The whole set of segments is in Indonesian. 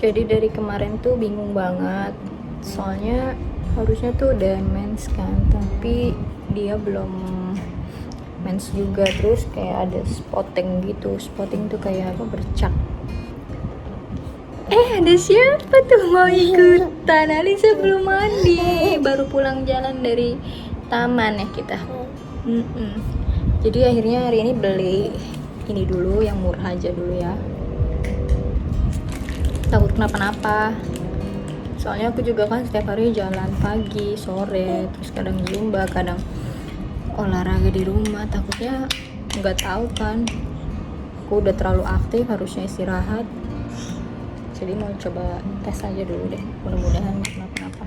Jadi dari kemarin tuh bingung banget, soalnya harusnya tuh udah mens kan, tapi dia belum mens juga. Terus kayak ada spotting gitu, spotting tuh kayak apa, bercak. Ada siapa tuh mau ikutan? Alisa belum mandi, baru pulang jalan dari taman ya kita. Jadi akhirnya hari ini beli ini dulu, yang murah aja dulu ya, takut kenapa-napa. Soalnya aku juga kan setiap hari jalan pagi, sore, terus kadang zumba, kadang olahraga di rumah. Takutnya nggak tahu kan, aku udah terlalu aktif, harusnya istirahat. Jadi mau coba tes aja dulu deh, mudah-mudahan nggak kenapa-napa.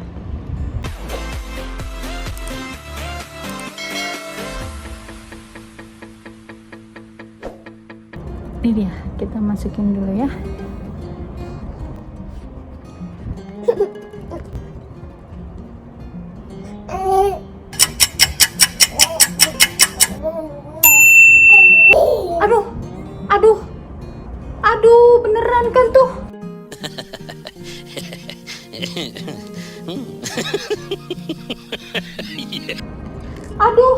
Ini dia, kita masukin dulu ya. Aduh, aduh, aduh, beneran kan tuh. Aduh.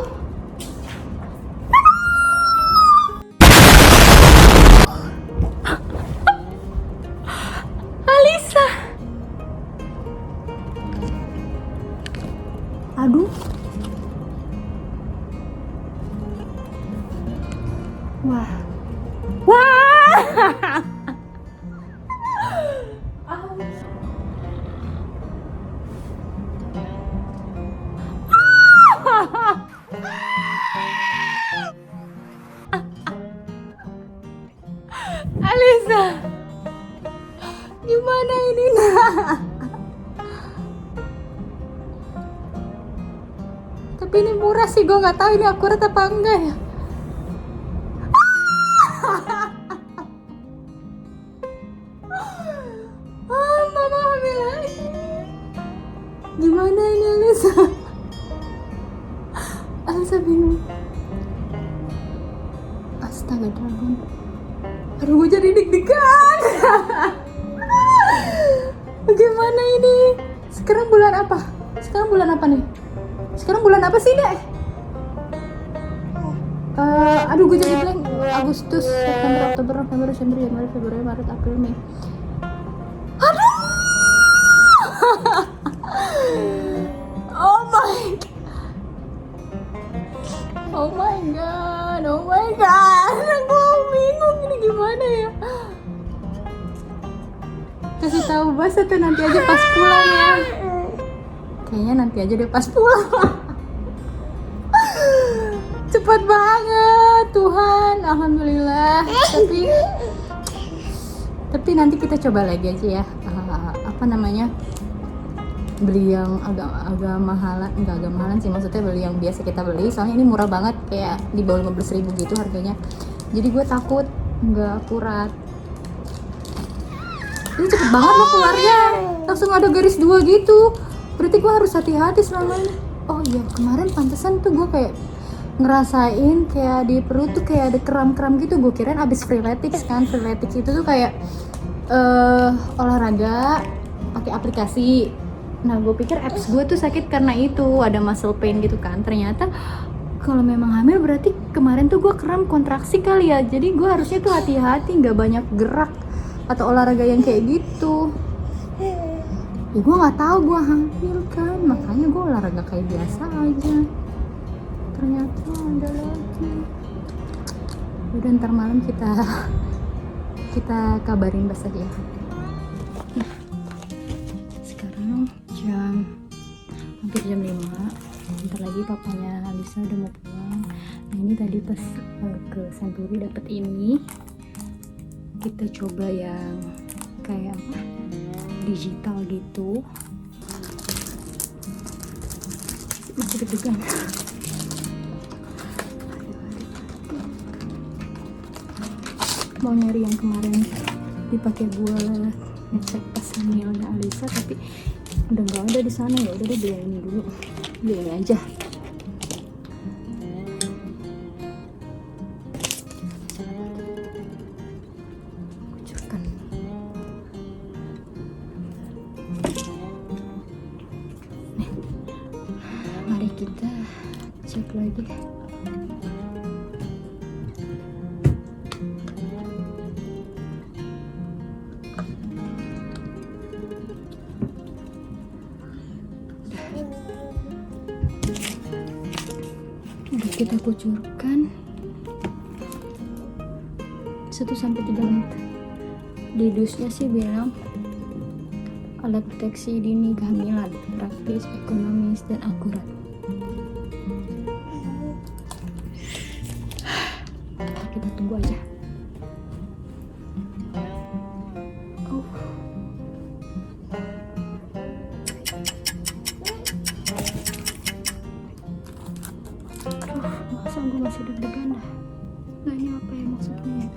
Alisa. Aduh. Wah. Wah. Alisa, gimana ini nak? Tapi ini murah sih, gue nggak tahu ini akurat apa enggak ya. Mama hamil lagi. Gimana ini Alisa? Alisa bingung. Astaga dragon. Aduh, gue jadi deg-degan. Bagaimana ini? Sekarang bulan apa? Sekarang bulan apa nih? Sekarang bulan apa sih, Dek? Aduh, gue jadi blank. Agustus, September, Oktober, November, Desember, Januari, Februari, Maret, April, Mei. Aduh! Oh my god, oh my god. Gue bingung ini gimana ya. Kasih tahu Bas atau nanti aja pas pulang ya. Kayaknya nanti aja deh pas pulang. Cepat banget, Tuhan, alhamdulillah. Tapi nanti kita coba lagi aja ya. Apa namanya? Beli yang agak mahalan, enggak agak mahalan sih, maksudnya beli yang biasa kita beli. Soalnya ini murah banget, kayak di bawah 15.000 gitu harganya. Jadi gue takut nggak akurat. Ini cepet banget loh keluarnya, langsung ada garis 2 gitu. Berarti gue harus hati-hati selama ini. Oh iya, kemarin pantesan tuh gue kayak ngerasain kayak di perut tuh kayak ada kram-kram gitu. Gue kirain abis freeletics kan. Freeletics itu tuh kayak olahraga pakai aplikasi. Nah, gue pikir abs gue tuh sakit karena itu, ada muscle pain gitu kan. Ternyata kalau memang hamil berarti kemarin tuh gue kram kontraksi kali ya. Jadi gue harusnya tuh hati-hati, nggak banyak gerak atau olahraga yang kayak gitu. Ya gue nggak tahu gue hamil kan, makanya gue olahraga kayak biasa aja. Ternyata ada lagi. Udah, ntar malam kita kabarin Bas aja ya. Nah, sekarang hampir jam 5. Bentar lagi papanya Alisa udah mau pulang. Nah, ini tadi pas ke Santuri dapet ini. Kita coba yang kayak apa, digital gitu. Masih deg-degan. Mau nyari yang kemarin dipakai gue ngecek pas hamilnya Alisa, tapi udah nggak ada di sana. Ya udah deh, beli ini dulu, beli ini aja. kita cek lagi. Udah kita kucurkan 1-3 menit. Di dusnya sih bilang alat deteksi dini kehamilan, praktis, ekonomis, dan akurat. Kita tunggu aja. Masa gue masih deg-degan dah. Nah, ini apa ya maksudnya?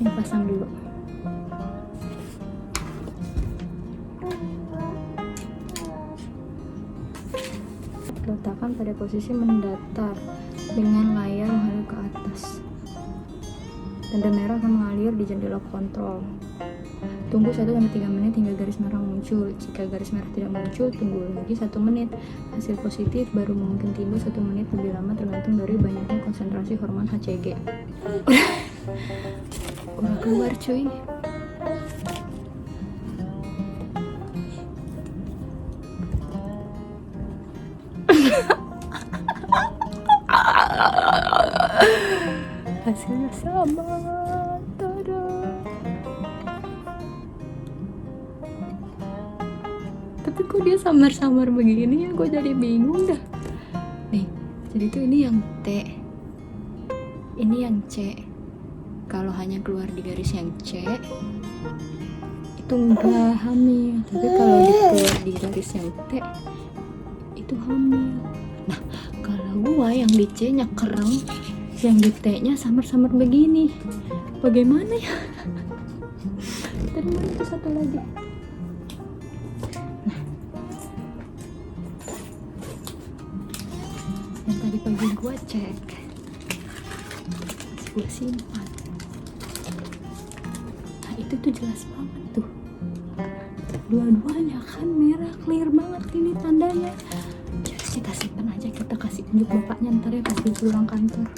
Ini pasang dulu. Letakkan pada posisi mendatar dengan layar menghadap ke atas. Tanda merah akan mengalir di jendela kontrol. Tunggu 1-3 menit hingga garis merah muncul. Jika garis merah tidak muncul, tunggu lagi 1 menit. Hasil positif baru mungkin timbul 1 menit lebih lama tergantung dari banyaknya konsentrasi hormon HCG. Udah keluar cuy. Hasilnya sama. Tada. Tapi kok dia samar-samar begini ya, gue jadi bingung dah. Nih, jadi tuh ini yang T, ini yang C. Kalau hanya keluar di garis yang C, itu enggak hamil. Tapi kalau keluar di garis yang T, itu hamil. Nah, kalau gua yang di C-nya kereng, yang di T-nya samar-samar begini, bagaimana ya? Dari mana itu satu lagi? Nah, yang tadi pagi gua cek, gua simpan. Nah, itu tuh jelas banget tuh. Dua-duanya kan merah, clear banget ini tandanya. Kita simpan aja, kita kasih unjuk bapaknya ntar ya pas dia pulang kantor.